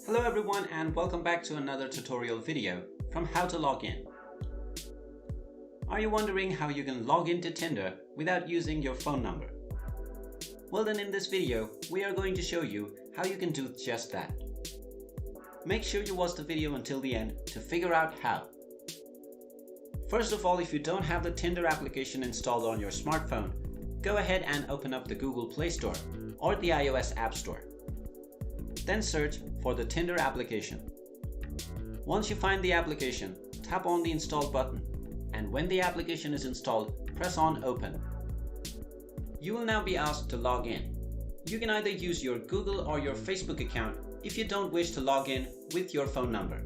Hello everyone and welcome back to another tutorial video from How to Log In. Are you wondering how you can log into Tinder without using your phone number? Well then, in this video we are going to show you how you can do just that. Make sure you watch the video until the end to figure out how. First of all, if you don't have the Tinder application installed on your smartphone, go ahead and open up the Google Play Store or the iOS App Store. Then search for the Tinder application. Once you find the application, tap on the Install button, and when the application is installed, press on Open. You will now be asked to log in. You can either use your Google or your Facebook account if you don't wish to log in with your phone number.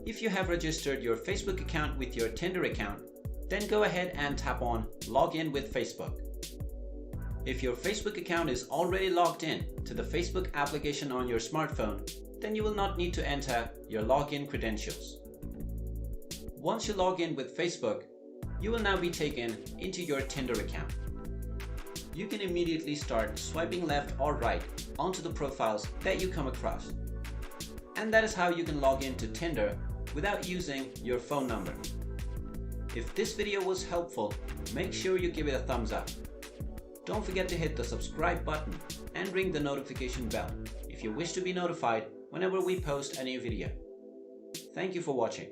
If you have registered your Facebook account with your Tinder account, then go ahead and tap on Log in with Facebook. If your Facebook account is already logged in to the Facebook application on your smartphone, then you will not need to enter your login credentials. Once you log in with Facebook, you will now be taken into your Tinder account. You can immediately start swiping left or right onto the profiles that you come across. And that is how you can log into Tinder without using your phone number. If this video was helpful, make sure you give it a thumbs up. Don't forget to hit the subscribe button and ring the notification bell if you wish to be notified whenever we post a new video. Thank you for watching.